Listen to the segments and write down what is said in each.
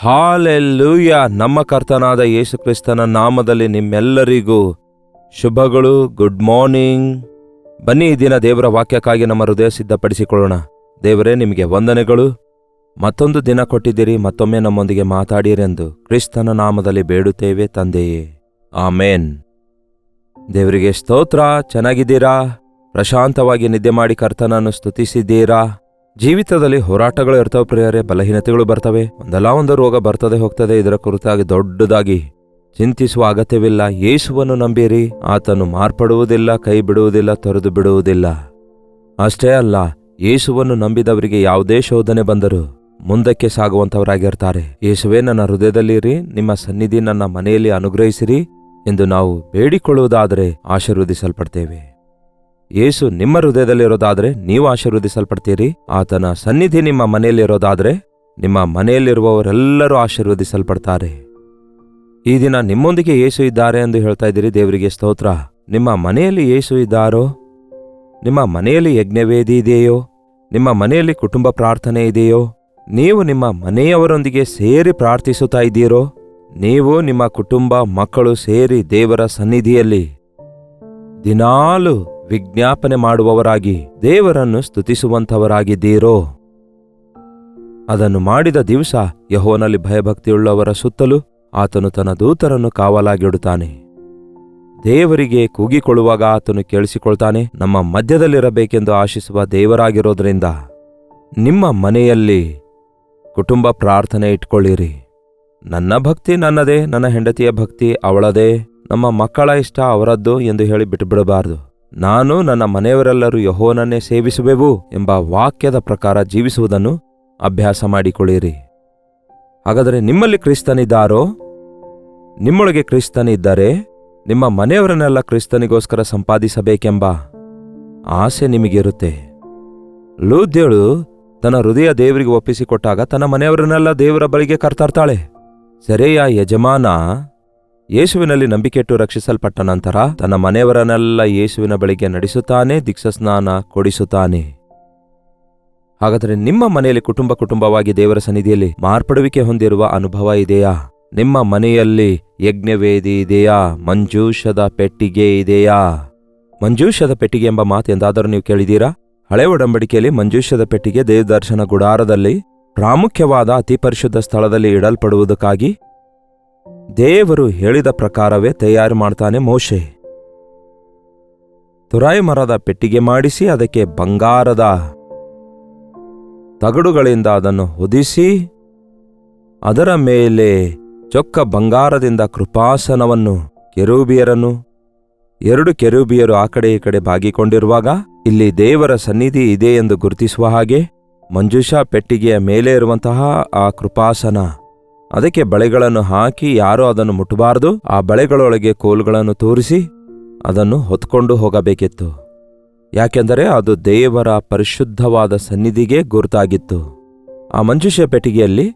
Hallelujah. ನಮ್ಮ ಕರ್ತನಾದ ಯೇಸು ಕ್ರಿಸ್ತನ ನಾಮದಲ್ಲಿ ನಿಮ್ಮೆಲ್ಲರಿಗೂ ಶುಭಗಳು. Good morning. ಬನ್ನಿ, ಈ ದಿನ ದೇವರ ವಾಕ್ಯಕ್ಕಾಗಿ ನಮ್ಮ ಹೃದಯ ಸಿದ್ಧಪಡಿಸಿಕೊಳ್ಳೋಣ. ದೇವರೇ, ನಿಮಗೆ ವಂದನೆಗಳು. ಮತ್ತೊಂದು ದಿನ ಕೊಟ್ಟಿದ್ದೀರಿ, ಮತ್ತೊಮ್ಮೆ ನಮ್ಮೊಂದಿಗೆ ಮಾತಾಡಿರೆಂದು ಕ್ರಿಸ್ತನ ನಾಮದಲ್ಲಿ ಬೇಡುತ್ತೇವೆ ತಂದೆಯೇ, ಆಮೇನ್. ದೇವರಿಗೆ ಸ್ತೋತ್ರ. ಚೆನ್ನಾಗಿದ್ದೀರಾ? ಪ್ರಶಾಂತವಾಗಿ ನಿದ್ದೆ ಮಾಡಿ ಕರ್ತನನ್ನು ಸ್ತುತಿಸಿದ್ದೀರಾ? ಜೀವಿತದಲ್ಲಿ ಹೋರಾಟಗಳು ಇರ್ತವೆ ಪ್ರಿಯರೇ, ಬಲಹೀನತೆಗಳು ಬರ್ತವೆ, ಒಂದಲ್ಲ ಒಂದು ರೋಗ ಬರ್ತದೆ ಹೋಗ್ತದೆ. ಇದರ ಕುರಿತಾಗಿ ದೊಡ್ಡದಾಗಿ ಚಿಂತಿಸುವ ಅಗತ್ಯವಿಲ್ಲ. ಯೇಸುವನ್ನು ನಂಬಿರಿ, ಆತನು ಮಾರ್ಪಡುವುದಿಲ್ಲ, ಕೈ ಬಿಡುವುದಿಲ್ಲ, ತೊರೆದು ಬಿಡುವುದಿಲ್ಲ. ಅಷ್ಟೇ ಅಲ್ಲ, ಯೇಸುವನ್ನು ನಂಬಿದವರಿಗೆ ಯಾವುದೇ ಶೋಧನೆ ಬಂದರೂ ಮುಂದಕ್ಕೆ ಸಾಗುವಂಥವರಾಗಿರ್ತಾರೆ. ಯೇಸುವೇ, ನನ್ನ ಹೃದಯದಲ್ಲಿರಿ, ನಿಮ್ಮ ಸನ್ನಿಧಿ ನನ್ನ ಮನೆಯಲ್ಲಿ ಅನುಗ್ರಹಿಸಿರಿ ಎಂದು ನಾವು ಬೇಡಿಕೊಳ್ಳುವುದಾದರೆ ಆಶೀರ್ವದಿಸಲ್ಪಡ್ತೇವೆ. ಯೇಸು ನಿಮ್ಮ ಹೃದಯದಲ್ಲಿರೋದಾದರೆ ನೀವು ಆಶೀರ್ವದಿಸಲ್ಪಡ್ತೀರಿ. ಆತನ ಸನ್ನಿಧಿ ನಿಮ್ಮ ಮನೆಯಲ್ಲಿರೋದಾದರೆ ನಿಮ್ಮ ಮನೆಯಲ್ಲಿರುವವರೆಲ್ಲರೂ ಆಶೀರ್ವದಿಸಲ್ಪಡ್ತಾರೆ. ಈ ದಿನ ನಿಮ್ಮೊಂದಿಗೆ ಯೇಸು ಇದ್ದಾರೆ ಎಂದು ಹೇಳ್ತಾ ಇದ್ದೀರಿ. ದೇವರಿಗೆ ಸ್ತೋತ್ರ. ನಿಮ್ಮ ಮನೆಯಲ್ಲಿ ಯೇಸು ಇದ್ದಾರೋ? ನಿಮ್ಮ ಮನೆಯಲ್ಲಿ ಯಜ್ಞವೇದಿ ಇದೆಯೋ? ನಿಮ್ಮ ಮನೆಯಲ್ಲಿ ಕುಟುಂಬ ಪ್ರಾರ್ಥನೆ ಇದೆಯೋ? ನೀವು ನಿಮ್ಮ ಮನೆಯವರೊಂದಿಗೆ ಸೇರಿ ಪ್ರಾರ್ಥಿಸುತ್ತಾ ಇದ್ದೀರೋ? ನೀವು ನಿಮ್ಮ ಕುಟುಂಬ ಮಕ್ಕಳು ಸೇರಿ ದೇವರ ಸನ್ನಿಧಿಯಲ್ಲಿ ದಿನಾಲು ವಿಜ್ಞಾಪನೆ ಮಾಡುವವರಾಗಿ ದೇವರನ್ನು ಸ್ತುತಿಸುವಂಥವರಾಗಿದ್ದೀರೋ? ಅದನ್ನು ಮಾಡಿದ ದಿವಸ ಯೆಹೋವನಲ್ಲಿ ಭಯಭಕ್ತಿಯುಳ್ಳವರ ಸುತ್ತಲೂ ಆತನು ತನ್ನ ದೂತರನ್ನು ಕಾವಲಾಗಿಡುತ್ತಾನೆ. ದೇವರಿಗೆ ಕೂಗಿಕೊಳ್ಳುವಾಗ ಆತನು ಕೇಳಿಸಿಕೊಳ್ತಾನೆ. ನಮ್ಮ ಮಧ್ಯದಲ್ಲಿರಬೇಕೆಂದು ಆಶಿಸುವ ದೇವರಾಗಿರೋದ್ರಿಂದ ನಿಮ್ಮ ಮನೆಯಲ್ಲಿ ಕುಟುಂಬ ಪ್ರಾರ್ಥನೆ ಇಟ್ಕೊಳ್ಳಿರಿ. ನನ್ನ ಭಕ್ತಿ ನನ್ನದೇ, ನನ್ನ ಹೆಂಡತಿಯ ಭಕ್ತಿ ಅವಳದೇ, ನಮ್ಮ ಮಕ್ಕಳ ಇಷ್ಟ ಅವರದ್ದು ಎಂದು ಹೇಳಿ ಬಿಟ್ಟುಬಿಡಬಾರದು. ನಾನು ನನ್ನ ಮನೆಯವರೆಲ್ಲರೂ ಯೆಹೋವನನ್ನೇ ಸೇವಿಸುವೆವು ಎಂಬ ವಾಕ್ಯದ ಪ್ರಕಾರ ಜೀವಿಸುವುದನ್ನು ಅಭ್ಯಾಸ ಮಾಡಿಕೊಳ್ಳಿರಿ. ಹಾಗಾದರೆ ನಿಮ್ಮಲ್ಲಿ ಕ್ರಿಸ್ತನಿದ್ದಾರೋ? ನಿಮ್ಮೊಳಗೆ ಕ್ರಿಸ್ತನಿದ್ದರೆ ನಿಮ್ಮ ಮನೆಯವರನ್ನೆಲ್ಲ ಕ್ರಿಸ್ತನಿಗೋಸ್ಕರ ಸಂಪಾದಿಸಬೇಕೆಂಬ ಆಸೆ ನಿಮಗಿರುತ್ತೆ. ಲೂದ್ಯಳು ತನ್ನ ಹೃದಯ ದೇವರಿಗೆ ಒಪ್ಪಿಸಿಕೊಟ್ಟಾಗ ತನ್ನ ಮನೆಯವರನ್ನೆಲ್ಲ ದೇವರ ಬಳಿಗೆ ಕರ್ತರ್ತಾಳೆ. ಸೆರೆಯ ಯಜಮಾನ ಯೇಸುವಿನಲ್ಲಿ ನಂಬಿಕೆಟ್ಟು ರಕ್ಷಿಸಲ್ಪಟ್ಟ ನಂತರ ತನ್ನ ಮನೆಯವರನ್ನೆಲ್ಲ ಯೇಸುವಿನ ಬಳಿಗೆ ನಡೆಸುತ್ತಾನೆ, ದೀಕ್ಷಾಸ್ನಾನ ಕೊಡಿಸುತ್ತಾನೆ. ಹಾಗಾದರೆ ನಿಮ್ಮ ಮನೆಯಲ್ಲಿ ಕುಟುಂಬವಾಗಿ ದೇವರ ಸನ್ನಿಧಿಯಲ್ಲಿ ಮಾರ್ಪಡುವಿಕೆ ಹೊಂದಿರುವ ಅನುಭವ ಇದೆಯಾ? ನಿಮ್ಮ ಮನೆಯಲ್ಲಿ ಯಜ್ಞವೇದಿ ಇದೆಯಾ? ಮಂಜೂಷದ ಪೆಟ್ಟಿಗೆ ಇದೆಯಾ? ಮಂಜೂಷದ ಪೆಟ್ಟಿಗೆ ಎಂಬ ಮಾತು ಎಂದಾದರೂ ನೀವು ಕೇಳಿದೀರಾ? ಹಳೆ ಒಡಂಬಡಿಕೆಯಲ್ಲಿ ಮಂಜೂಷದ ಪೆಟ್ಟಿಗೆ ದೇವದರ್ಶನ ಗುಡಾರದಲ್ಲಿ ಪ್ರಾಮುಖ್ಯವಾದ ಅತಿ ಪರಿಶುದ್ಧ ಸ್ಥಳದಲ್ಲಿ ಇಡಲ್ಪಡುವುದಕ್ಕಾಗಿ ದೇವರು ಹೇಳಿದ ಪ್ರಕಾರವೇ ತಯಾರು ಮಾಡ್ತಾನೆ ಮೋಶೆ. ತುರಾಯಿ ಮರದ ಪೆಟ್ಟಿಗೆ ಮಾಡಿಸಿ ಅದಕ್ಕೆ ಬಂಗಾರದ ತಗಡುಗಳಿಂದ ಅದನ್ನು ಹೊದಿಸಿ ಅದರ ಮೇಲೆ ಚೊಕ್ಕ ಬಂಗಾರದಿಂದ ಕೃಪಾಸನವನ್ನು, ಕೆರೂಬಿಯರನ್ನು, 2 ಕೆರೂಬಿಯರು ಆ ಕಡೆ ಈ ಕಡೆ ಬಾಗಿಕೊಂಡಿರುವಾಗ ಇಲ್ಲಿ ದೇವರ ಸನ್ನಿಧಿ ಇದೆ ಎಂದು ಗುರುತಿಸುವ ಹಾಗೆ ಮಂಜೂಷ ಪೆಟ್ಟಿಗೆಯ ಮೇಲೆ ಇರುವಂತಹ ಆ ಕೃಪಾಸನ, ಅದಕ್ಕೆ ಬಳೆಗಳನ್ನು ಹಾಕಿ ಯಾರೂ ಅದನ್ನು ಮುಟ್ಟಬಾರದು. ಆ ಬಳೆಗಳೊಳಗೆ ಕೋಲುಗಳನ್ನು ತೋರಿಸಿ ಅದನ್ನು ಹೊತ್ಕೊಂಡು ಹೋಗಬೇಕಿತ್ತು. ಯಾಕೆಂದರೆ ಅದು ದೇವರ ಪರಿಶುದ್ಧವಾದ ಸನ್ನಿಧಿಗೆ ಗುರುತಾಗಿತ್ತು. ಆ ಮಂಜೂಷ ಪೆಟ್ಟಿಗೆಯಲ್ಲಿ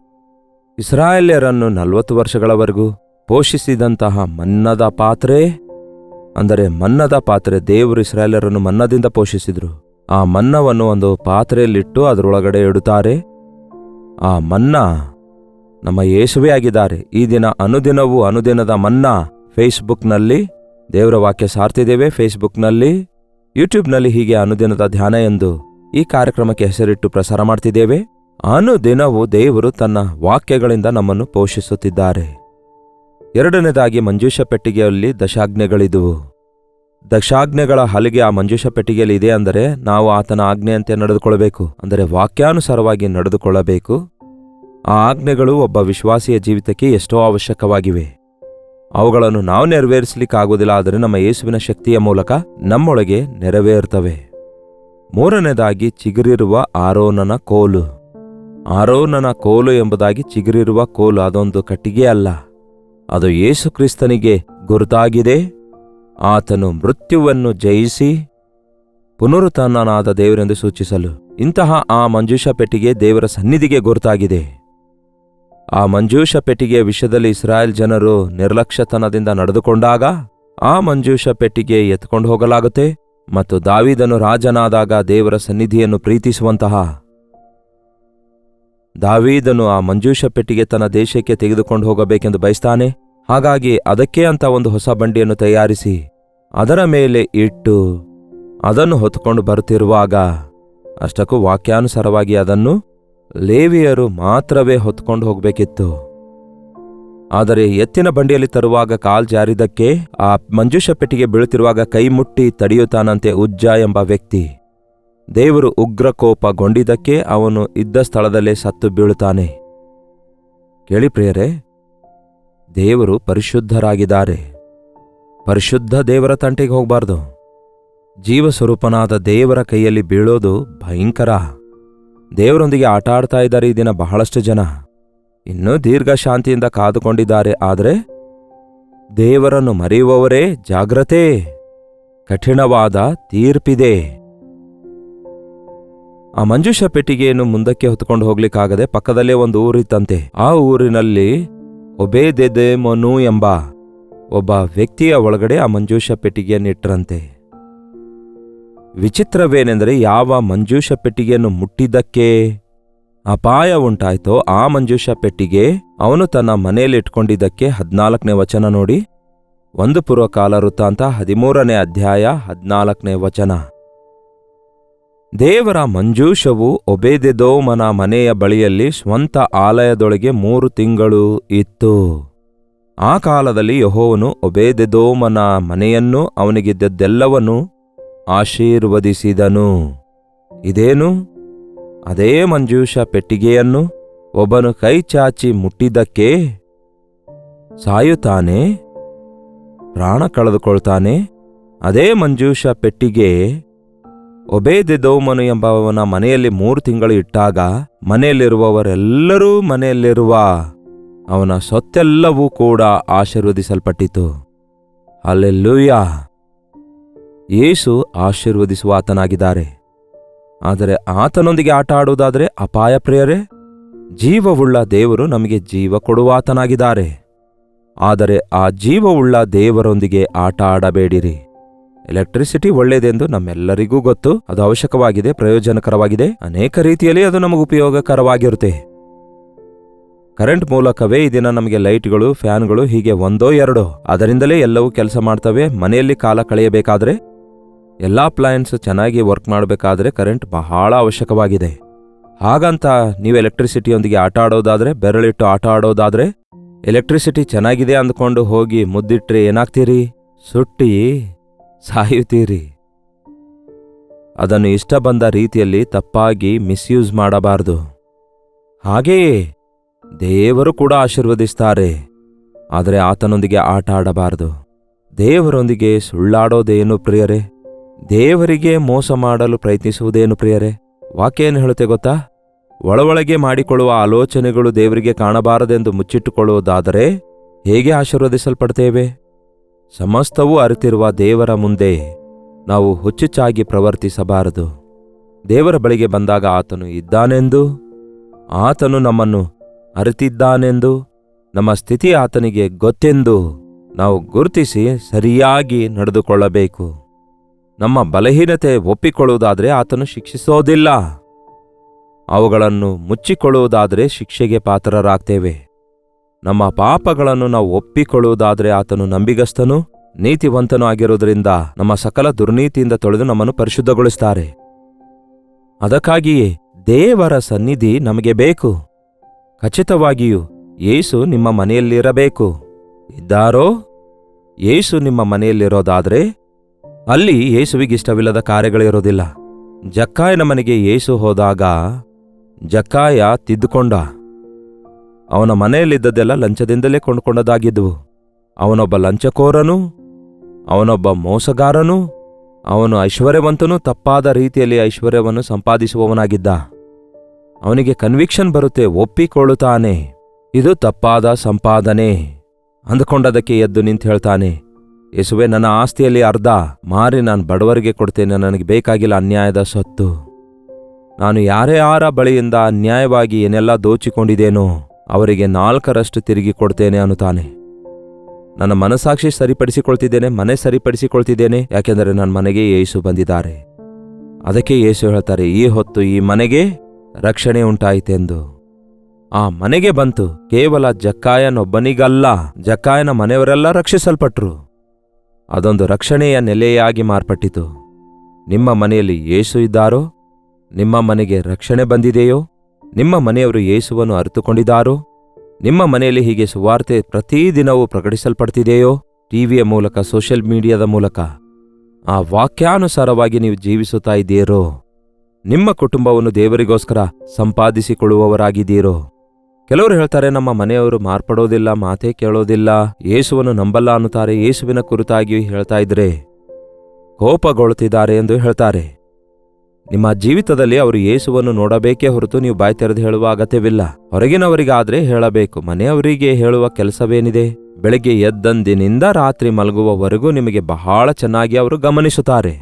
ಇಸ್ರಾಯೇಲ್ಯರನ್ನು 40 ವರ್ಷಗಳವರೆಗೂ ಪೋಷಿಸಿದಂತಹ ಮನ್ನದ ಪಾತ್ರೆ, ಅಂದರೆ ಮನ್ನದ ಪಾತ್ರೆ, ದೇವರು ಇಸ್ರಾಯೇಲ್ಯರನ್ನು ಮನ್ನದಿಂದ ಪೋಷಿಸಿದ್ರು. ಆ ಮನ್ನವನ್ನು ಒಂದು ಪಾತ್ರೆಯಲ್ಲಿಟ್ಟು ಅದರೊಳಗಡೆ ಇಡುತ್ತಾರೆ. ಆ ಮನ್ನ ನಮ್ಮ ಯೇಸುವೇ ಆಗಿದ್ದಾರೆ. ಈ ದಿನ ಅನುದಿನದ ಮನ್ನಾ ಫೇಸ್ಬುಕ್ನಲ್ಲಿ ದೇವರ ವಾಕ್ಯ ಸಾರ್ತಿದ್ದೇವೆ. ಫೇಸ್ಬುಕ್ನಲ್ಲಿ, ಯೂಟ್ಯೂಬ್ನಲ್ಲಿ ಹೀಗೆ ಅನುದಿನದ ಧ್ಯಾನ ಎಂದು ಈ ಕಾರ್ಯಕ್ರಮಕ್ಕೆ ಹೆಸರಿಟ್ಟು ಪ್ರಸಾರ ಮಾಡ್ತಿದ್ದೇವೆ. ಅನುದಿನವೂ ದೇವರು ತನ್ನ ವಾಕ್ಯಗಳಿಂದ ನಮ್ಮನ್ನು ಪೋಷಿಸುತ್ತಿದ್ದಾರೆ. 2ನೇದಾಗಿ ಮಂಜೂಷ ಪೆಟ್ಟಿಗೆಯಲ್ಲಿ ದಶಾಜ್ಞೆಗಳಿದುವು. ದಶಾಜ್ಞೆಗಳ ಹಲಿಗೆ ಆ ಮಂಜೂಷ ಪೆಟ್ಟಿಗೆಯಲ್ಲಿ ಇದೆ. ಅಂದರೆ ನಾವು ಆತನ ಆಜ್ಞೆಯಂತೆ ನಡೆದುಕೊಳ್ಳಬೇಕು, ಅಂದರೆ ವಾಕ್ಯಾನುಸಾರವಾಗಿ ನಡೆದುಕೊಳ್ಳಬೇಕು. ಆ ಆಜ್ಞೆಗಳು ಒಬ್ಬ ವಿಶ್ವಾಸಿಯ ಜೀವಿತಕ್ಕೆ ಎಷ್ಟೋ ಅವಶ್ಯಕವಾಗಿವೆ. ಅವುಗಳನ್ನು ನಾವು ನೆರವೇರಿಸಲಿಕ್ಕಾಗುವುದಿಲ್ಲ, ಆದರೆ ನಮ್ಮ ಯೇಸುವಿನ ಶಕ್ತಿಯ ಮೂಲಕ ನಮ್ಮೊಳಗೆ ನೆರವೇರ್ತವೆ. 3ನೇದಾಗಿ ಚಿಗುರಿರುವ ಆರೋನನ ಕೋಲು. ಆರೋನನ ಕೋಲು ಎಂಬುದಾಗಿ ಚಿಗುರಿರುವ ಕೋಲು ಅದೊಂದು ಕಟ್ಟಿಗೆ ಅಲ್ಲ, ಅದು ಯೇಸು ಕ್ರಿಸ್ತನಿಗೆ ಗುರುತಾಗಿದೆ. ಆತನು ಮೃತ್ಯುವನ್ನು ಜಯಿಸಿ ಪುನರುತ್ಥಾನನಾದ ದೇವರೆಂದು ಸೂಚಿಸಲು ಇಂತಹ ಆ ಮಂಜೂಷ ಪೆಟ್ಟಿಗೆ ದೇವರ ಸನ್ನಿಧಿಗೆ ಗುರುತಾಗಿದೆ. ಆ ಮಂಜೂಷ ಪೆಟ್ಟಿಗೆಯ ವಿಷಯದಲ್ಲಿ ಇಸ್ರಾಯೇಲ್ ಜನರು ನಿರ್ಲಕ್ಷ್ಯತನದಿಂದ ನಡೆದುಕೊಂಡಾಗ ಆ ಮಂಜೂಷ ಪೆಟ್ಟಿಗೆ ಎತ್ಕೊಂಡು ಹೋಗಲಾಗುತ್ತೆ ಮತ್ತು ದಾವೀದನು ರಾಜನಾದಾಗ ದೇವರ ಸನ್ನಿಧಿಯನ್ನು ಪ್ರೀತಿಸುವಂತಹ ದಾವೀದನು ಆ ಮಂಜೂಷ ಪೆಟ್ಟಿಗೆ ತನ್ನ ದೇಶಕ್ಕೆ ತೆಗೆದುಕೊಂಡು ಹೋಗಬೇಕೆಂದು ಬಯಸ್ತಾನೆ. ಹಾಗಾಗಿ ಅದಕ್ಕೆ ಅಂತ ಒಂದು ಹೊಸ ಬಂಡಿಯನ್ನು ತಯಾರಿಸಿ ಅದರ ಮೇಲೆ ಇಟ್ಟು ಅದನ್ನು ಹೊತ್ತುಕೊಂಡು ಬರುತ್ತಿರುವಾಗ, ಅಷ್ಟಕ್ಕೂ ವಾಕ್ಯಾನುಸಾರವಾಗಿ ಅದನ್ನು ಲೇವಿಯರು ಮಾತ್ರವೇ ಹೊತ್ಕೊಂಡು ಹೋಗಬೇಕಿತ್ತು. ಆದರೆ ಎತ್ತಿನ ಬಂಡಿಯಲ್ಲಿ ತರುವಾಗ ಕಾಲ್ ಜಾರಿದಕ್ಕೆ ಆ ಮಂಜೂಷ ಪೆಟ್ಟಿಗೆ ಬೀಳುತ್ತಿರುವಾಗ ಕೈ ಮುಟ್ಟಿ ತಡೆಯುತ್ತಾನಂತೆ ಉಜ್ಜ ಎಂಬ ವ್ಯಕ್ತಿ. ದೇವರು ಉಗ್ರಕೋಪಗೊಂಡಿದ್ದಕ್ಕೆ ಅವನು ಇದ್ದ ಸ್ಥಳದಲ್ಲೇ ಸತ್ತು ಬೀಳುತ್ತಾನೆ. ಕೇಳಿ ಪ್ರಿಯರೇ, ದೇವರು ಪರಿಶುದ್ಧರಾಗಿದ್ದಾರೆ. ಪರಿಶುದ್ಧ ದೇವರ ತಂಟೆಗೆ ಹೋಗಬಾರ್ದು. ಜೀವಸ್ವರೂಪನಾದ ದೇವರ ಕೈಯಲ್ಲಿ ಬೀಳೋದು ಭಯಂಕರ. ದೇವರೊಂದಿಗೆ ಆಟ ಆಡ್ತಾ ಇದ್ದಾರೆ ಈ ದಿನ ಬಹಳಷ್ಟು ಜನ. ಇನ್ನೂ ದೀರ್ಘ ಶಾಂತಿಯಿಂದ ಕಾದುಕೊಂಡಿದ್ದಾರೆ. ಆದರೆ ದೇವರನ್ನು ಮರೆಯುವವರೇ ಜಾಗ್ರತೆ, ಕಠಿಣವಾದ ತೀರ್ಪಿದೆ. ಆ ಮಂಜೂಷ ಪೆಟ್ಟಿಗೆಯನ್ನು ಮುಂದಕ್ಕೆ ಹೊತ್ಕೊಂಡು ಹೋಗ್ಲಿಕ್ಕಾಗದೆ ಪಕ್ಕದಲ್ಲೇ ಒಂದು ಊರಿತ್ತಂತೆ. ಆ ಊರಿನಲ್ಲಿ ಒಬೇದೆದೆಮೋನು ಎಂಬ ಒಬ್ಬ ವ್ಯಕ್ತಿಯ ಒಳಗಡೆ ಆ ಮಂಜೂಷ ಪೆಟ್ಟಿಗೆಯನ್ನಿಟ್ರಂತೆ. ವಿಚಿತ್ರವೇನೆಂದರೆ, ಯಾವ ಮಂಜೂಷ ಪೆಟ್ಟಿಗೆಯನ್ನು ಮುಟ್ಟಿದ್ದಕ್ಕೆ ಅಪಾಯ ಉಂಟಾಯ್ತೋ ಆ ಮಂಜೂಷ ಪೆಟ್ಟಿಗೆ ಅವನು ತನ್ನ ಮನೆಯಲ್ಲಿ ಇಟ್ಕೊಂಡಿದ್ದಕ್ಕೆ 14ನೇ ವಚನ ನೋಡಿ. 1 ಪೂರ್ವಕಾಲ ವೃತ್ತಾಂತ 13ನೇ ಅಧ್ಯಾಯ 14ನೇ ವಚನ. ದೇವರ ಮಂಜೂಷವು ಒಬೇದೆದೋಮನ ಮನೆಯ ಬಳಿಯಲ್ಲಿ ಸ್ವಂತ ಆಲಯದೊಳಗೆ 3 ತಿಂಗಳು ಇತ್ತು. ಆ ಕಾಲದಲ್ಲಿ ಯೆಹೋವನು ಒಬೇದೆದೋಮನ ಮನೆಯನ್ನು ಅವನಿಗಿದ್ದದ್ದೆಲ್ಲವನ್ನೂ ಆಶೀರ್ವದಿಸಿದನು. ಇದೇನು? ಅದೇ ಮಂಜೂಷ ಪೆಟ್ಟಿಗೆಯನ್ನು ಒಬ್ಬನು ಕೈ ಚಾಚಿ ಮುಟ್ಟಿದ್ದಕ್ಕೆ ಸಾಯುತ್ತಾನೆ, ಪ್ರಾಣ ಕಳೆದುಕೊಳ್ತಾನೆ. ಅದೇ ಮಂಜೂಷ ಪೆಟ್ಟಿಗೆ ಒಬೇದೆದೋಮನು ಎಂಬವನ ಮನೆಯಲ್ಲಿ 3 ತಿಂಗಳು ಇಟ್ಟಾಗ ಮನೆಯಲ್ಲಿರುವವರೆಲ್ಲರೂ, ಮನೆಯಲ್ಲಿರುವ ಅವನ ಸೊತ್ತೆಲ್ಲವೂ ಕೂಡ ಆಶೀರ್ವದಿಸಲ್ಪಟ್ಟಿತು. ಹಲ್ಲೆಲೂಯಾ! ಯೇಸು ಆಶೀರ್ವದಿಸುವ ಆತನಾಗಿದ್ದಾರೆ. ಆದರೆ ಆತನೊಂದಿಗೆ ಆಟ ಆಡುವುದಾದರೆ ಅಪಾಯ ಪ್ರಿಯರೇ. ಜೀವವುಳ್ಳ ದೇವರು ನಮಗೆ ಜೀವ ಕೊಡುವಾತನಾಗಿದ್ದಾರೆ. ಆದರೆ ಆ ಜೀವವುಳ್ಳ ದೇವರೊಂದಿಗೆ ಆಟ ಆಡಬೇಡಿರಿ. ಎಲೆಕ್ಟ್ರಿಸಿಟಿ ಒಳ್ಳೆಯದೆಂದು ನಮ್ಮೆಲ್ಲರಿಗೂ ಗೊತ್ತು. ಅದು ಅವಶ್ಯಕವಾಗಿದೆ, ಪ್ರಯೋಜನಕರವಾಗಿದೆ. ಅನೇಕ ರೀತಿಯಲ್ಲಿ ಅದು ನಮಗೆ ಉಪಯೋಗಕರವಾಗಿರುತ್ತೆ. ಕರೆಂಟ್ ಮೂಲಕವೇ ಈ ದಿನ ನಮಗೆ ಲೈಟ್ಗಳು, ಫ್ಯಾನ್ಗಳು ಹೀಗೆ ಒಂದೋ ಎರಡೋ ಅದರಿಂದಲೇ ಎಲ್ಲವೂ ಕೆಲಸ ಮಾಡ್ತವೆ. ಮನೆಯಲ್ಲಿ ಕಾಲ ಕಳೆಯಬೇಕಾದ್ರೆ, ಎಲ್ಲ ಅಪ್ಲಯನ್ಸ್ ಚೆನ್ನಾಗಿ ವರ್ಕ್ ಮಾಡಬೇಕಾದ್ರೆ ಕರೆಂಟ್ ಬಹಳ ಅವಶ್ಯಕವಾಗಿದೆ. ಹಾಗಂತ ನೀವು ಎಲೆಕ್ಟ್ರಿಸಿಟಿಯೊಂದಿಗೆ ಆಟ ಆಡೋದಾದ್ರೆ, ಬೆರಳಿಟ್ಟು ಆಟ ಆಡೋದಾದ್ರೆ, ಎಲೆಕ್ಟ್ರಿಸಿಟಿ ಚೆನ್ನಾಗಿದೆ ಅಂದ್ಕೊಂಡು ಹೋಗಿ ಮುದ್ದಿಟ್ರೆ ಏನಾಗ್ತೀರಿ? ಸುಟ್ಟಿ ಸಾಯುತ್ತೀರಿ. ಅದನ್ನು ಇಷ್ಟ ಬಂದ ರೀತಿಯಲ್ಲಿ ತಪ್ಪಾಗಿ ಮಿಸ್ಯೂಸ್ ಮಾಡಬಾರದು. ಹಾಗೆಯೇ ದೇವರು ಕೂಡ ಆಶೀರ್ವದಿಸ್ತಾರೆ, ಆದರೆ ಆತನೊಂದಿಗೆ ಆಟ ಆಡಬಾರದು. ದೇವರೊಂದಿಗೆ ಸುಳ್ಳಾಡೋದೇನು ಪ್ರಿಯರೇ? ದೇವರಿಗೆ ಮೋಸ ಮಾಡಲು ಪ್ರಯತ್ನಿಸುವುದೇನು ಪ್ರಿಯರೇ? ವಾಕ್ಯ ಏನು ಹೇಳುತ್ತೆ ಗೊತ್ತಾ? ಒಳಗೆ ಮಾಡಿಕೊಳ್ಳುವ ಆಲೋಚನೆಗಳು ದೇವರಿಗೆ ಕಾಣಬಾರದೆಂದು ಮುಚ್ಚಿಟ್ಟುಕೊಳ್ಳುವುದಾದರೆ ಹೇಗೆ ಆಶೀರ್ವದಿಸಲ್ಪಡ್ತೇವೆ? ಸಮಸ್ತವೂ ಅರಿತಿರುವ ದೇವರ ಮುಂದೆ ನಾವು ಹುಚ್ಚುಚ್ಚಾಗಿ ಪ್ರವರ್ತಿಸಬಾರದು. ದೇವರ ಬಳಿಗೆ ಬಂದಾಗ ಆತನು ಇದ್ದಾನೆಂದು, ಆತನು ನಮ್ಮನ್ನು ಅರಿತಿದ್ದಾನೆಂದು, ನಮ್ಮ ಸ್ಥಿತಿ ಆತನಿಗೆ ಗೊತ್ತೆಂದು ನಾವು ಗುರುತಿಸಿ ಸರಿಯಾಗಿ ನಡೆದುಕೊಳ್ಳಬೇಕು. ನಮ್ಮ ಬಲಹೀನತೆ ಒಪ್ಪಿಕೊಳ್ಳುವುದಾದರೆ ಆತನು ಶಿಕ್ಷಿಸೋದಿಲ್ಲ. ಅವುಗಳನ್ನು ಮುಚ್ಚಿಕೊಳ್ಳುವುದಾದರೆ ಶಿಕ್ಷೆಗೆ ಪಾತ್ರರಾಗ್ತೇವೆ. ನಮ್ಮ ಪಾಪಗಳನ್ನು ನಾವು ಒಪ್ಪಿಕೊಳ್ಳುವುದಾದರೆ ಆತನು ನಂಬಿಗಸ್ತನು, ನೀತಿವಂತನೂ ಆಗಿರುವುದರಿಂದ ನಮ್ಮ ಸಕಲ ದುರ್ನೀತಿಯಿಂದ ತೊಳೆದು ನಮ್ಮನ್ನು ಪರಿಶುದ್ಧಗೊಳಿಸ್ತಾರೆ. ಅದಕ್ಕಾಗಿಯೇ ದೇವರ ಸನ್ನಿಧಿ ನಮಗೆ ಬೇಕು. ಖಚಿತವಾಗಿಯೂ ಯೇಸು ನಿಮ್ಮ ಮನೆಯಲ್ಲಿರಬೇಕು. ಇದ್ದಾರೋ? ಯೇಸು ನಿಮ್ಮ ಮನೆಯಲ್ಲಿರೋದಾದರೆ ಅಲ್ಲಿ ಯೇಸುವಿಗಿಷ್ಟವಿಲ್ಲದ ಕಾರ್ಯಗಳಿರೋದಿಲ್ಲ. ಜಕ್ಕಾಯನ ಮನೆಗೆ ಯೇಸು ಹೋದಾಗ ಜಕ್ಕಾಯ ತಿದ್ದುಕೊಂಡ. ಅವನ ಮನೆಯಲ್ಲಿದ್ದದೆಲ್ಲ ಲಂಚದಿಂದಲೇ ಕೊಂಡುಕೊಂಡದಾಗಿದ್ದುವು. ಅವನೊಬ್ಬ ಲಂಚಕೋರನು, ಅವನೊಬ್ಬ ಮೋಸಗಾರನು, ಅವನು ಐಶ್ವರ್ಯವಂತನೂ ತಪ್ಪಾದ ರೀತಿಯಲ್ಲಿ ಐಶ್ವರ್ಯವನ್ನು ಸಂಪಾದಿಸುವವನಾಗಿದ್ದ. ಅವನಿಗೆ ಕನ್ವಿಕ್ಷನ್ ಬರುತ್ತೆ, ಒಪ್ಪಿಕೊಳ್ಳುತ್ತಾನೆ, ಇದು ತಪ್ಪಾದ ಸಂಪಾದನೆ ಅಂದುಕೊಂಡದಕ್ಕೆ ಎದ್ದು ನಿಂತು ಹೇಳ್ತಾನೆ, ಯೇಸುವೆ, ನನ್ನ ಆಸ್ತಿಯಲ್ಲಿ ಅರ್ಧ ಮಾರಿ ನಾನು ಬಡವರಿಗೆ ಕೊಡ್ತೇನೆ. ನನಗೆ ಬೇಕಾಗಿಲ್ಲ ಅನ್ಯಾಯದ ಸೊತ್ತು. ನಾನು ಯಾರ ಬಳಿಯಿಂದ ಅನ್ಯಾಯವಾಗಿ ಏನೆಲ್ಲ ದೋಚಿಕೊಂಡಿದ್ದೇನೋ ಅವರಿಗೆ 4ರಷ್ಟು ತಿರುಗಿ ಕೊಡ್ತೇನೆ ಅನ್ನುತ್ತಾನೆ. ನನ್ನ ಮನಸ್ಸಾಕ್ಷಿ ಸರಿಪಡಿಸಿಕೊಳ್ತಿದ್ದೇನೆ, ಮನೆ ಸರಿಪಡಿಸಿಕೊಳ್ತಿದ್ದೇನೆ, ಯಾಕೆಂದರೆ ನನ್ನ ಮನೆಗೆ ಯೇಸು ಬಂದಿದ್ದಾರೆ. ಅದಕ್ಕೆ ಯೇಸು ಹೇಳ್ತಾರೆ, ಈ ಹೊತ್ತು ಈ ಮನೆಗೆ ರಕ್ಷಣೆ ಉಂಟಾಯಿತೆಂದು. ಆ ಮನೆಗೆ ಬಂತು. ಕೇವಲ ಜಕ್ಕಾಯನೊಬ್ಬನಿಗಲ್ಲ, ಜಕ್ಕಾಯನ ಮನೆಯವರೆಲ್ಲ ರಕ್ಷಿಸಲ್ಪಟ್ರು. ಅದೊಂದು ರಕ್ಷಣೆಯ ನೆಲೆಯಾಗಿ ಮಾರ್ಪಟ್ಟಿತು. ನಿಮ್ಮ ಮನೆಯಲ್ಲಿ ಯೇಸು ಇದ್ದಾರೋ? ನಿಮ್ಮ ಮನೆಗೆ ರಕ್ಷಣೆ ಬಂದಿದೆಯೋ? ನಿಮ್ಮ ಮನೆಯವರು ಯೇಸುವನ್ನು ಅರಿತುಕೊಂಡಿದ್ದಾರೋ? ನಿಮ್ಮ ಮನೆಯಲ್ಲಿ ಹೀಗೆ ಸುವಾರ್ತೆ ಪ್ರತಿದಿನವೂ ಪ್ರಕಟಿಸಲ್ಪಡ್ತಿದೆಯೋ? ಟಿವಿಯ ಮೂಲಕ, ಸೋಷಿಯಲ್ ಮೀಡಿಯಾದ ಮೂಲಕ ಆ ವಾಕ್ಯಾನುಸಾರವಾಗಿ ನೀವು ಜೀವಿಸುತ್ತಾ ಇದ್ದೀರೋ? ನಿಮ್ಮ ಕುಟುಂಬವನ್ನು ದೇವರಿಗೋಸ್ಕರ ಸಂಪಾದಿಸಿಕೊಳ್ಳುವವರಾಗಿದ್ದೀರೋ? ಕೆಲವರು ಹೇಳ್ತಾರೆ, ನಮ್ಮ ಮನೆಯವರು ಮಾರ್ಪಡೋದಿಲ್ಲ, ಮಾತೇ ಕೇಳೋದಿಲ್ಲ, ಯೇಸುವನ್ನು ನಂಬಲ್ಲ ಅನ್ನುತ್ತಾರೆ. ಯೇಸುವಿನ ಕುರಿತಾಗಿ ಹೇಳ್ತಾ ಇದ್ರೆ ಕೋಪಗೊಳ್ಳುತ್ತಿದ್ದಾರೆ ಎಂದು ಹೇಳ್ತಾರೆ. ನಿಮ್ಮ ಜೀವಿತದಲ್ಲಿ ಅವರು ಯೇಸುವನ್ನು ನೋಡಬೇಕೇ ಹೊರತು ನೀವು ಬಾಯಿ ತೆರೆದು ಹೇಳುವ ಅಗತ್ಯವಿಲ್ಲ. ಹೊರಗಿನವರಿಗಾದ್ರೆ ಹೇಳಬೇಕು. ಮನೆಯವರಿಗೆ ಹೇಳುವ ಕೆಲಸವೇನಿದೆ? ಬೆಳಗ್ಗೆ ಎದ್ದಂದಿನಿಂದ ರಾತ್ರಿ ಮಲಗುವವರೆಗೂ ನಿಮಗೆ ಬಹಳ ಚೆನ್ನಾಗಿ ಅವರು ಗಮನಿಸುತ್ತಾರೆ.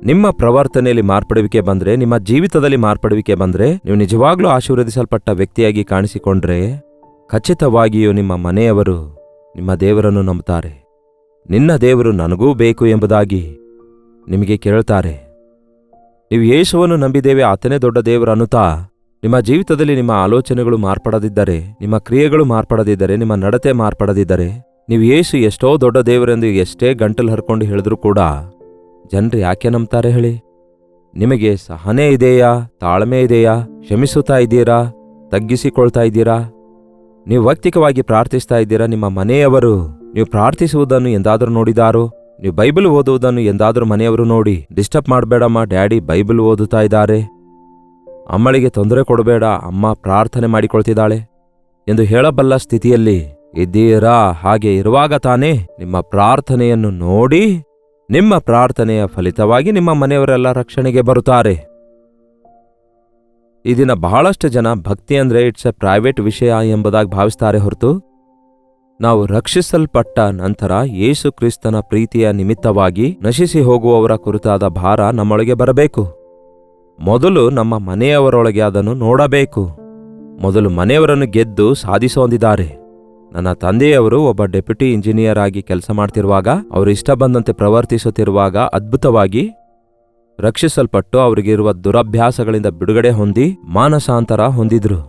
ನಿಮ್ಮ ಪ್ರವರ್ತನೆಯಲ್ಲಿ ಮಾರ್ಪಡುವಿಕೆ ಬಂದ್ರೆ, ನಿಮ್ಮ ಜೀವಿತದಲ್ಲಿ ಮಾರ್ಪಡುವಿಕೆ ಬಂದ್ರೆ, ನೀವು ನಿಜವಾಗ್ಲೂ ಆಶೀರ್ವದಿಸಲ್ಪಟ್ಟ ವ್ಯಕ್ತಿಯಾಗಿ ಕಾಣಿಸಿಕೊಂಡ್ರೆ ಖಚಿತವಾಗಿಯೂ ನಿಮ್ಮ ಮನೆಯವರು ನಿಮ್ಮ ದೇವರನ್ನು ನಂಬುತ್ತಾರೆ. ನಿನ್ನ ದೇವರು ನನಗೂ ಬೇಕು ಎಂಬುದಾಗಿ ನಿಮಗೆ ಕೇಳ್ತಾರೆ. ನೀವು ಯೇಸುವನ್ನು ನಂಬಿದ್ದೇವೆ, ಆತನೇ ದೊಡ್ಡ ದೇವರು ಅನ್ನುತ್ತಾ ನಿಮ್ಮ ಜೀವಿತದಲ್ಲಿ ನಿಮ್ಮ ಆಲೋಚನೆಗಳು ಮಾರ್ಪಡದಿದ್ದರೆ, ನಿಮ್ಮ ಕ್ರಿಯೆಗಳು ಮಾರ್ಪಡದಿದ್ದರೆ, ನಿಮ್ಮ ನಡತೆ ಮಾರ್ಪಡದಿದ್ದರೆ, ನೀವು ಯೇಸು ಎಷ್ಟೋ ದೊಡ್ಡ ದೇವರೆಂದು ಎಷ್ಟೇ ಗಂಟಲು ಹರ್ಕೊಂಡು ಹೇಳಿದ್ರೂ ಕೂಡ ಜನರು ಯಾಕೆ ನಂಬ್ತಾರೆ ಹೇಳಿ? ನಿಮಗೆ ಸಹನೆ ಇದೆಯಾ? ತಾಳ್ಮೆ ಇದೆಯಾ? ಕ್ಷಮಿಸುತ್ತಾ ಇದ್ದೀರಾ? ತಗ್ಗಿಸಿಕೊಳ್ತಾ ಇದ್ದೀರಾ? ನೀವು ವೈಯಕ್ತಿಕವಾಗಿ ಪ್ರಾರ್ಥಿಸ್ತಾ ಇದ್ದೀರಾ? ನಿಮ್ಮ ಮನೆಯವರು ನೀವು ಪ್ರಾರ್ಥಿಸುವುದನ್ನು ಎಂದಾದರೂ ನೋಡಿದಾರೋ? ನೀವು ಬೈಬಲ್ ಓದುವುದನ್ನು ಎಂದಾದರೂ ಮನೆಯವರು ನೋಡಿ ಡಿಸ್ಟರ್ಬ್ ಮಾಡಬೇಡಮ್ಮ, ಡ್ಯಾಡಿ ಬೈಬಲ್ ಓದುತ್ತಾ ಇದ್ದಾರೆ, ಅಮ್ಮಳಿಗೆ ತೊಂದರೆ ಕೊಡಬೇಡ, ಅಮ್ಮ ಪ್ರಾರ್ಥನೆ ಮಾಡಿಕೊಳ್ತಿದ್ದಾಳೆ ಎಂದು ಹೇಳಬಲ್ಲ ಸ್ಥಿತಿಯಲ್ಲಿ ಇದ್ದೀರಾ? ಹಾಗೆ ಇರುವಾಗ ತಾನೇ ನಿಮ್ಮ ಪ್ರಾರ್ಥನೆಯನ್ನು ನೋಡಿ, ನಿಮ್ಮ ಪ್ರಾರ್ಥನೆಯ ಫಲಿತವಾಗಿ ನಿಮ್ಮ ಮನೆಯವರೆಲ್ಲ ರಕ್ಷಣೆಗೆ ಬರುತ್ತಾರೆ. ಈ ದಿನ ಬಹಳಷ್ಟು ಜನ ಭಕ್ತಿ ಅಂದ್ರೆ ಇಟ್ಸ್ ಎ ಪ್ರೈವೇಟ್ ವಿಷಯ ಎಂಬುದಾಗಿ ಭಾವಿಸ್ತಾರೆ ಹೊರತು, ನಾವು ರಕ್ಷಿಸಲ್ಪಟ್ಟ ನಂತರ ಯೇಸು ಕ್ರಿಸ್ತನ ಪ್ರೀತಿಯ ನಿಮಿತ್ತವಾಗಿ ನಶಿಸಿ ಹೋಗುವವರ ಕುರಿತಾದ ಭಾರ ನಮ್ಮೊಳಗೆ ಬರಬೇಕು. ಮೊದಲು ನಮ್ಮ ಮನೆಯವರೊಳಗೆ ಅದನ್ನು ನೋಡಬೇಕು. ಮೊದಲು ಮನೆಯವರನ್ನು ಗೆದ್ದು ಸಾಧಿಸೊಂದಿದ್ದಾರೆ. ನನ್ನ ತಂದೆಯವರು ಒಬ್ಬ ಡೆಪ್ಯೂಟಿ ಇಂಜಿನಿಯರ್ ಆಗಿ ಕೆಲಸ ಮಾಡ್ತಿರುವಾಗ, ಅವರು ಇಷ್ಟ ಬಂದಂತೆ ಪ್ರವರ್ತಿಸುತ್ತಿರುವಾಗ ಅದ್ಭುತವಾಗಿ ರಕ್ಷಿಸಲ್ಪಟ್ಟು ಅವರಿಗಿರುವ ದುರಭ್ಯಾಸಗಳಿಂದ ಬಿಡುಗಡೆ ಹೊಂದಿ ಮಾನಸಾಂತರ ಹೊಂದಿದ್ರು.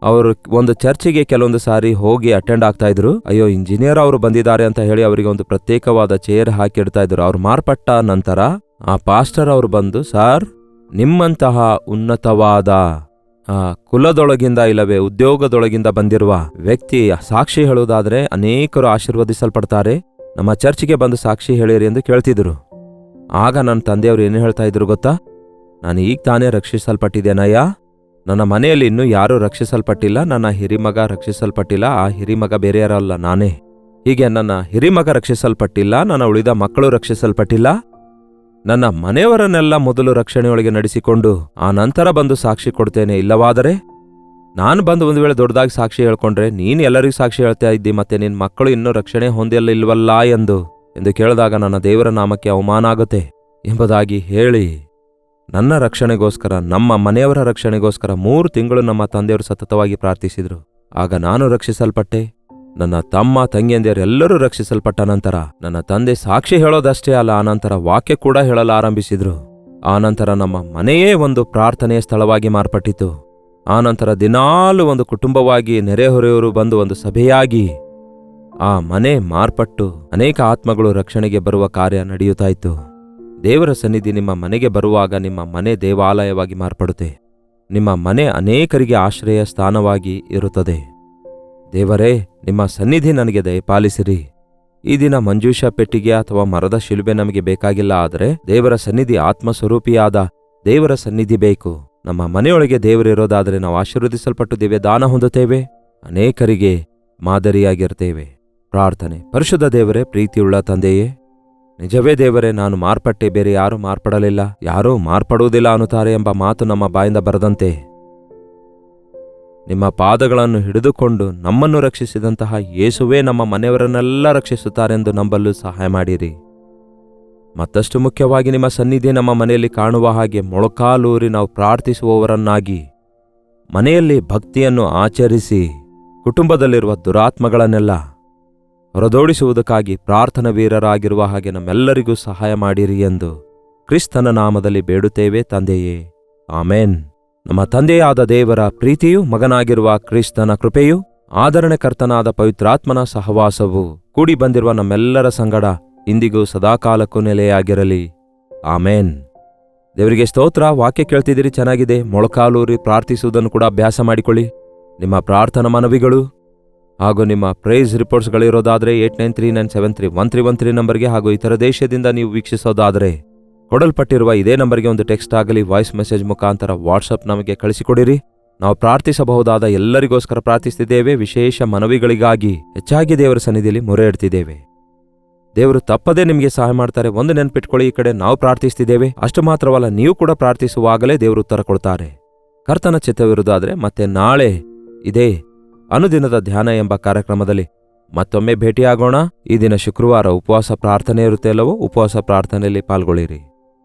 ಅವರು ಒಂದು ಚರ್ಚಿಗೆ ಕೆಲವೊಂದು ಸಾರಿ ಹೋಗಿ ಅಟೆಂಡ್ ಆಗ್ತಾ ಇದ್ರು. ಅಯ್ಯೋ, ಇಂಜಿನಿಯರ್ ಅವರು ಬಂದಿದ್ದಾರೆ ಅಂತ ಹೇಳಿ ಅವರಿಗೆ ಒಂದು ಪ್ರತ್ಯೇಕವಾದ ಚೇರ್ ಹಾಕಿಡ್ತಾ ಇದ್ರು. ಅವ್ರು ಮಾರ್ಪಟ್ಟ ನಂತರ ಆ ಪಾಸ್ಟರ್ ಅವರು ಬಂದು, ಸಾರ್, ನಿಮ್ಮಂತಹ ಉನ್ನತವಾದ ಕುಲದೊಳಗಿಂದ ಇಲ್ಲವೇ ಉದ್ಯೋಗದೊಳಗಿಂದ ಬಂದಿರುವ ವ್ಯಕ್ತಿ ಸಾಕ್ಷಿ ಹೇಳುವುದಾದ್ರೆ ಅನೇಕರು ಆಶೀರ್ವದಿಸಲ್ಪಡ್ತಾರೆ, ನಮ್ಮ ಚರ್ಚಿಗೆ ಬಂದು ಸಾಕ್ಷಿ ಹೇಳಿರಿ ಎಂದು ಕೇಳ್ತಿದ್ರು. ಆಗ ನನ್ನ ತಂದೆಯವರು ಏನು ಹೇಳ್ತಾ ಇದ್ರು ಗೊತ್ತಾ? ನಾನು ಈಗ ತಾನೇ ರಕ್ಷಿಸಲ್ಪಟ್ಟಿದ್ದೇನಯ್ಯ, ನನ್ನ ಮನೆಯಲ್ಲಿ ಇನ್ನೂ ಯಾರೂ ರಕ್ಷಿಸಲ್ಪಟ್ಟಿಲ್ಲ, ನನ್ನ ಹಿರಿಮಗ ರಕ್ಷಿಸಲ್ಪಟ್ಟಿಲ್ಲ, ಆ ಹಿರಿಮಗ ಬೇರೆ ಯಾರಲ್ಲ ನಾನೇ. ಹೀಗೆ ನನ್ನ ಹಿರಿಮಗ ರಕ್ಷಿಸಲ್ಪಟ್ಟಿಲ್ಲ, ನನ್ನ ಉಳಿದ ಮಕ್ಕಳು ರಕ್ಷಿಸಲ್ಪಟ್ಟಿಲ್ಲ, ನನ್ನ ಮನೆಯವರನ್ನೆಲ್ಲ ಮೊದಲು ರಕ್ಷಣೆಯೊಳಗೆ ನಡೆಸಿಕೊಂಡು ಆ ನಂತರ ಬಂದು ಸಾಕ್ಷಿ ಕೊಡ್ತೇನೆ. ಇಲ್ಲವಾದರೆ ನಾನು ಬಂದು ಒಂದು ವೇಳೆ ದೊಡ್ಡದಾಗಿ ಸಾಕ್ಷಿ ಹೇಳ್ಕೊಂಡ್ರೆ ನೀನು ಎಲ್ಲರಿಗೂ ಸಾಕ್ಷಿ ಹೇಳ್ತಾ ಇದ್ದಿ, ಮತ್ತೆ ನಿನ್ನ ಮಕ್ಕಳು ಇನ್ನೂ ರಕ್ಷಣೆ ಹೊಂದಿಲ್ಲವಲ್ಲ ಎಂದು ಕೇಳಿದಾಗ ನನ್ನ ದೇವರ ನಾಮಕ್ಕೆ ಅವಮಾನ ಆಗುತ್ತೆ ಎಂಬುದಾಗಿ ಹೇಳಿ, ನನ್ನ ರಕ್ಷಣೆಗೋಸ್ಕರ, ನಮ್ಮ ಮನೆಯವರ ರಕ್ಷಣೆಗೋಸ್ಕರ 3 ತಿಂಗಳು ನಮ್ಮ ತಂದೆಯವರು ಸತತವಾಗಿ ಪ್ರಾರ್ಥಿಸಿದರು. ಆಗ ನಾನು ರಕ್ಷಿಸಲ್ಪಟ್ಟೆ. ನನ್ನ ತಮ್ಮ ತಂಗಿಯಂದಿಯರೆಲ್ಲರೂ ರಕ್ಷಿಸಲ್ಪಟ್ಟ ನಂತರ ನನ್ನ ತಂದೆ ಸಾಕ್ಷಿ ಹೇಳೋದಷ್ಟೇ ಅಲ್ಲ, ಆನಂತರ ವಾಕ್ಯ ಕೂಡ ಹೇಳಲು ಆರಂಭಿಸಿದ್ರು. ಆನಂತರ ನಮ್ಮ ಮನೆಯೇ ಒಂದು ಪ್ರಾರ್ಥನೆಯ ಸ್ಥಳವಾಗಿ ಮಾರ್ಪಟ್ಟಿತು. ಆನಂತರ ದಿನಾಲು ಒಂದು ಕುಟುಂಬವಾಗಿ ನೆರೆಹೊರೆಯವರು ಬಂದು ಒಂದು ಸಭೆಯಾಗಿ ಆ ಮನೆ ಮಾರ್ಪಟ್ಟು ಅನೇಕ ಆತ್ಮಗಳು ರಕ್ಷಣೆಗೆ ಬರುವ ಕಾರ್ಯ ನಡೆಯುತ್ತಾ ಇತ್ತು. ದೇವರ ಸನ್ನಿಧಿ ನಿಮ್ಮ ಮನೆಗೆ ಬರುವಾಗ ನಿಮ್ಮ ಮನೆ ದೇವಾಲಯವಾಗಿ ಮಾರ್ಪಡುತ್ತೆ. ನಿಮ್ಮ ಮನೆ ಅನೇಕರಿಗೆ ಆಶ್ರಯ ಸ್ಥಾನವಾಗಿ ಇರುತ್ತದೆ. ದೇವರೇ, ನಿಮ್ಮ ಸನ್ನಿಧಿ ನನಗೆ ದಯಪಾಲಿಸಿರಿ. ಈ ದಿನ ಮಂಜೂಷ ಪೆಟ್ಟಿಗೆ ಅಥವಾ ಮರದ ಶಿಲುಬೆ ನಮಗೆ ಬೇಕಾಗಿಲ್ಲ, ಆದರೆ ದೇವರ ಸನ್ನಿಧಿ, ಆತ್ಮಸ್ವರೂಪಿಯಾದ ದೇವರ ಸನ್ನಿಧಿ ಬೇಕು. ನಮ್ಮ ಮನೆಯೊಳಗೆ ದೇವರಿರೋದಾದರೆ ನಾವು ಆಶೀರ್ವದಿಸಲ್ಪಟ್ಟು ದಾನ ಹೊಂದುತ್ತೇವೆ, ಅನೇಕರಿಗೆ ಮಾದರಿಯಾಗಿರ್ತೇವೆ. ಪ್ರಾರ್ಥನೆ. ಪರಿಶುದ್ಧ ದೇವರೇ, ಪ್ರೀತಿಯುಳ್ಳ ತಂದೆಯೇ, ನಿಜವೇ ದೇವರೇ, ನಾನು ಮಾರ್ಪಟ್ಟೆ, ಬೇರೆ ಯಾರೂ ಮಾರ್ಪಡಲಿಲ್ಲ, ಯಾರೂ ಮಾರ್ಪಡುವುದಿಲ್ಲ ಅನ್ನುತ್ತಾರೆ ಎಂಬ ಮಾತು ನಮ್ಮ ಬಾಯಿಂದ ಬರದಂತೆ ನಿಮ್ಮ ಪಾದಗಳನ್ನು ಹಿಡಿದುಕೊಂಡು ನಮ್ಮನ್ನು ರಕ್ಷಿಸಿದಂತಹ ಯೇಸುವೇ ನಮ್ಮ ಮನೆಯವರನ್ನೆಲ್ಲ ರಕ್ಷಿಸುತ್ತಾರೆಂದು ನಂಬಲು ಸಹಾಯ ಮಾಡಿರಿ. ಮತ್ತಷ್ಟು ಮುಖ್ಯವಾಗಿ ನಿಮ್ಮ ಸನ್ನಿಧಿ ನಮ್ಮ ಮನೆಯಲ್ಲಿ ಕಾಣುವ ಹಾಗೆ ಮೊಳಕಾಲೂರಿ ನಾವು ಪ್ರಾರ್ಥಿಸುವವರನ್ನಾಗಿ, ಮನೆಯಲ್ಲಿ ಭಕ್ತಿಯನ್ನು ಆಚರಿಸಿ ಕುಟುಂಬದಲ್ಲಿರುವ ದುರಾತ್ಮಗಳನ್ನೆಲ್ಲ ಹೊರದೋಡಿಸುವುದಕ್ಕಾಗಿ ಪ್ರಾರ್ಥನಾ ವೀರರಾಗಿರುವ ಹಾಗೆ ನಮ್ಮೆಲ್ಲರಿಗೂ ಸಹಾಯ ಮಾಡಿರಿ ಎಂದು ಕ್ರಿಸ್ತನ ನಾಮದಲ್ಲಿ ಬೇಡುತ್ತೇವೆ ತಂದೆಯೇ, ಆಮೇನ್. ನಮ್ಮ ತಂದೆಯಾದ ದೇವರ ಪ್ರೀತಿಯೂ ಮಗನಾಗಿರುವ ಕ್ರಿಸ್ತನ ಕೃಪೆಯೂ ಆದರಣೆಕರ್ತನಾದ ಪವಿತ್ರಾತ್ಮನ ಸಹವಾಸವು ಕೂಡಿ ಬಂದಿರುವ ನಮ್ಮೆಲ್ಲರ ಸಂಗಡ ಇಂದಿಗೂ ಸದಾಕಾಲಕ್ಕೂ ನೆಲೆಯಾಗಿರಲಿ. ಆಮೇನ್. ದೇವರಿಗೆ ಸ್ತೋತ್ರ. ವಾಕ್ಯ ಕೇಳ್ತಿದ್ದೀರಿ, ಚೆನ್ನಾಗಿದೆ. ಮೊಳಕಾಲೂರಿ ಪ್ರಾರ್ಥಿಸುವುದನ್ನು ಕೂಡ ಅಭ್ಯಾಸ ಮಾಡಿಕೊಳ್ಳಿ. ನಿಮ್ಮ ಪ್ರಾರ್ಥನಾ ಮನವಿಗಳು ಹಾಗೂ ನಿಮ್ಮ ಪ್ರೈಸ್ ರಿಪೋರ್ಟ್ಸ್ಗಳಿರೋದಾದರೆ 8939731313 ನಂಬರ್ಗೆ ಹಾಗೂ ಇತರ ದೇಶದಿಂದ ನೀವು ವೀಕ್ಷಿಸೋದಾದರೆ ಕೊಡಲ್ಪಟ್ಟಿರುವ ಇದೇ ನಂಬರ್ಗೆ ಒಂದು ಟೆಕ್ಸ್ಟ್ ಆಗಲಿ ವಾಯ್ಸ್ ಮೆಸೇಜ್ ಮುಖಾಂತರ ವಾಟ್ಸಪ್ ನಮಗೆ ಕಳಿಸಿಕೊಡಿರಿ. ನಾವು ಪ್ರಾರ್ಥಿಸಬಹುದಾದ ಎಲ್ಲರಿಗೋಸ್ಕರ ಪ್ರಾರ್ಥಿಸ್ತಿದ್ದೇವೆ. ವಿಶೇಷ ಮನವಿಗಳಿಗಾಗಿ ಹೆಚ್ಚಾಗಿ ದೇವರ ಸನ್ನಿಧಿಯಲ್ಲಿ ಮೊರೆ ಇಡ್ತಿದ್ದೇವೆ. ದೇವರು ತಪ್ಪದೇ ನಿಮಗೆ ಸಹಾಯ ಮಾಡ್ತಾರೆ. ಒಂದು ನೆನಪಿಟ್ಕೊಳ್ಳಿ, ಈ ಕಡೆ ನಾವು ಪ್ರಾರ್ಥಿಸ್ತಿದ್ದೇವೆ, ಅಷ್ಟು ಮಾತ್ರವಲ್ಲ, ನೀವು ಕೂಡ ಪ್ರಾರ್ಥಿಸುವಾಗಲೇ ದೇವರು ಉತ್ತರ ಕೊಡ್ತಾರೆ. ಕರ್ತನ ಚಿತ್ತವಿರುವುದಾದರೆ ಮತ್ತೆ ನಾಳೆ ಇದೇ ಅನುದಿನದ ಧ್ಯಾನ ಎಂಬ ಕಾರ್ಯಕ್ರಮದಲ್ಲಿ ಮತ್ತೊಮ್ಮೆ ಭೇಟಿಯಾಗೋಣ. ಈ ದಿನ ಶುಕ್ರವಾರ ಉಪವಾಸ ಪ್ರಾರ್ಥನೆ ಇರುತ್ತೆ ಅಲ್ಲವೋ, ಉಪವಾಸ ಪ್ರಾರ್ಥನೆಯಲ್ಲಿ ಪಾಲ್ಗೊಳ್ಳಿರಿ.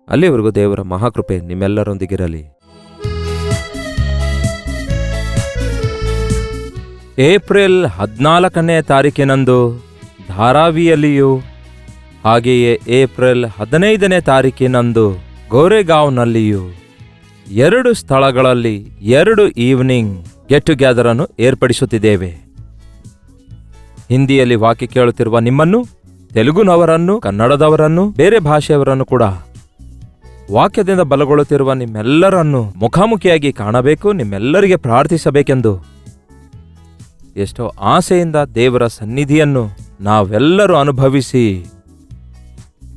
ಅಲ್ಲಿವರೆಗೂ ದೇವರ ಮಹಾಕೃಪೆ ನಿಮ್ಮೆಲ್ಲರೊಂದಿಗಿರಲಿ. ಏಪ್ರಿಲ್ 14ನೇ ತಾರೀಕಿನಂದು ಧಾರಾವಿಯಲ್ಲಿಯೂ ಹಾಗೆಯೇ ಏಪ್ರಿಲ್ 15ನೇ ತಾರೀಕಿನಂದು ಗೋರೆಗಾಂವ್ನಲ್ಲಿಯೂ 2 ಸ್ಥಳಗಳಲ್ಲಿ 2 ಈವ್ನಿಂಗ್ ಗೆಟ್ ಟುಗೆದರ್ ಅನ್ನು ಏರ್ಪಡಿಸುತ್ತಿದ್ದೇವೆ. ಹಿಂದಿಯಲ್ಲಿ ವಾಕ್ಯ ಕೇಳುತ್ತಿರುವ ನಿಮ್ಮನ್ನು, ತೆಲುಗುನವರನ್ನು, ಕನ್ನಡದವರನ್ನು, ಬೇರೆ ಭಾಷೆಯವರನ್ನು ಕೂಡ ವಾಕ್ಯದಿಂದ ಬಲಗೊಳ್ಳುತ್ತಿರುವ ನಿಮ್ಮೆಲ್ಲರನ್ನು ಮುಖಾಮುಖಿಯಾಗಿ ಕಾಣಬೇಕು, ನಿಮ್ಮೆಲ್ಲರಿಗೆ ಪ್ರಾರ್ಥಿಸಬೇಕೆಂದು ಎಷ್ಟೋ ಆಸೆಯಿಂದ ದೇವರ ಸನ್ನಿಧಿಯನ್ನು ನಾವೆಲ್ಲರೂ ಅನುಭವಿಸಿ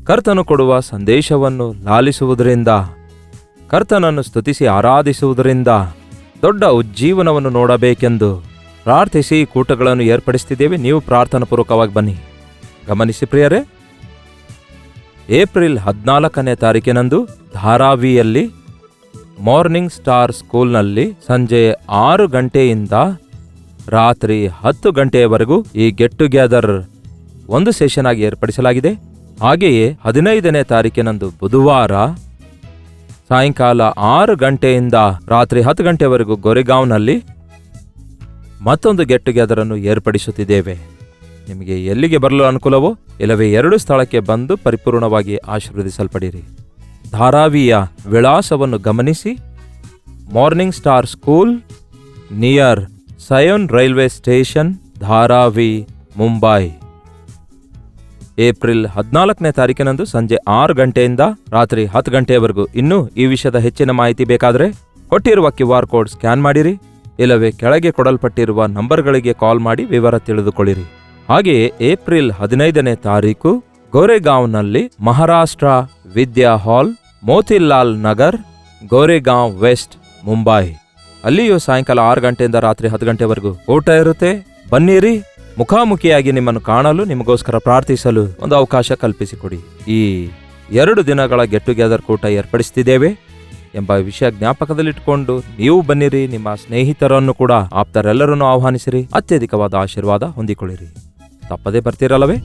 ಕರ್ತನು ಕೊಡುವ ಸಂದೇಶವನ್ನು ಲಾಲಿಸುವುದರಿಂದ, ಕರ್ತನನ್ನು ಸ್ತುತಿಸಿ ಆರಾಧಿಸುವುದರಿಂದ ದೊಡ್ಡ ಉಜ್ಜೀವನವನ್ನು ನೋಡಬೇಕೆಂದು ಪ್ರಾರ್ಥಿಸಿ ಕೂಟಗಳನ್ನು ಏರ್ಪಡಿಸುತ್ತಿದ್ದೇವೆ. ನೀವು ಪ್ರಾರ್ಥನಾಪೂರ್ವಕವಾಗಿ ಬನ್ನಿ. ಗಮನಿಸಿ ಪ್ರಿಯರೇ, ಏಪ್ರಿಲ್ 14ನೇ ತಾರೀಕಿನಂದು ಧಾರಾವಿಯಲ್ಲಿ ಮಾರ್ನಿಂಗ್ ಸ್ಟಾರ್ ಸ್ಕೂಲ್ನಲ್ಲಿ ಸಂಜೆ 6 ಗಂಟೆಯಿಂದ ರಾತ್ರಿ 10 ಗಂಟೆಯವರೆಗೂ ಈ ಗೆಟ್ ಟುಗೆದರ್ ಒಂದು ಸೆಷನ್ ಆಗಿ ಏರ್ಪಡಿಸಲಾಗಿದೆ. ಹಾಗೆಯೇ 15ನೇ ತಾರೀಕಿನಂದು ಬುಧವಾರ ಸಾಯಂಕಾಲ 6 ಗಂಟೆಯಿಂದ ರಾತ್ರಿ 10 ಗಂಟೆವರೆಗೂ ಗೋರೆಗಾಂವ್ನಲ್ಲಿ ಮತ್ತೊಂದು ಗೆಟ್ ಟುಗೆದರ್ ಅನ್ನು ಏರ್ಪಡಿಸುತ್ತಿದ್ದೇವೆ. ನಿಮಗೆ ಎಲ್ಲಿಗೆ ಬರಲು ಅನುಕೂಲವೋ ಇಲ್ಲವೇ 2 ಸ್ಥಳಕ್ಕೆ ಬಂದು ಪರಿಪೂರ್ಣವಾಗಿ ಆಶೀರ್ವದಿಸಲ್ಪಡಿರಿ. ಧಾರಾವಿಯ ವಿಳಾಸವನ್ನು ಗಮನಿಸಿ. Morning star school near Sion railway station, Dharavi, Mumbai. April 14ನೇ ತಾರೀಕಿನಂದು ಸಂಜೆ 6 ಗಂಟೆಯಿಂದ ರಾತ್ರಿ 10 ಗಂಟೆಯವರೆಗೂ. ಇನ್ನೂ ಈ ವಿಷಯದ ಹೆಚ್ಚಿನ ಮಾಹಿತಿ ಬೇಕಾದರೆ ಕೊಟ್ಟಿರುವ QR ಕೋಡ್ ಸ್ಕ್ಯಾನ್ ಮಾಡಿರಿ, ಇಲ್ಲವೇ ಕೆಳಗೆ ಕೊಡಲ್ಪಟ್ಟಿರುವ ನಂಬರ್ಗಳಿಗೆ ಕಾಲ್ ಮಾಡಿ ವಿವರ ತಿಳಿದುಕೊಳ್ಳಿರಿ. ಹಾಗೆಯೇ ಏಪ್ರಿಲ್ 15ನೇ ತಾರೀಕು ಗೋರೆಗಾಂವ್ನಲ್ಲಿ ಮಹಾರಾಷ್ಟ್ರ ವಿದ್ಯಾ ಹಾಲ್, ಮೋತಿಲಾಲ್ ನಗರ್, ಗೋರೆಗಾಂವ್ ವೆಸ್ಟ್, ಮುಂಬೈ. ಅಲ್ಲಿಯೂ ಸಾಯಂಕಾಲ 6 ಗಂಟೆಯಿಂದ ರಾತ್ರಿ 10 ಗಂಟೆವರೆಗೂ ಊಟ ಇರುತ್ತೆ. ಬನ್ನಿರಿ, ಮುಖಾಮುಖಿಯಾಗಿ ನಿಮ್ಮನ್ನು ಕಾಣಲು, ನಿಮಗೋಸ್ಕರ ಪ್ರಾರ್ಥಿಸಲು ಒಂದು ಅವಕಾಶ ಕಲ್ಪಿಸಿಕೊಡಿ. ಈ 2 ದಿನಗಳ ಗೆಟ್ ಟುಗೆದರ್ ಕೂಟ ಏರ್ಪಡಿಸುತ್ತಿದ್ದೇವೆ ಎಂಬ ವಿಷಯ ಜ್ಞಾಪಕದಲ್ಲಿಟ್ಟುಕೊಂಡು ನೀವು ಬನ್ನಿರಿ. ನಿಮ್ಮ ಸ್ನೇಹಿತರನ್ನು ಕೂಡ, ಆಪ್ತರೆಲ್ಲರನ್ನು ಆಹ್ವಾನಿಸಿರಿ. ಅತ್ಯಧಿಕವಾದ ಆಶೀರ್ವಾದ ಹೊಂದಿಕೊಳ್ಳಿರಿ. ತಪ್ಪದೇ ಬರ್ತೀರಲ್ಲವೇ?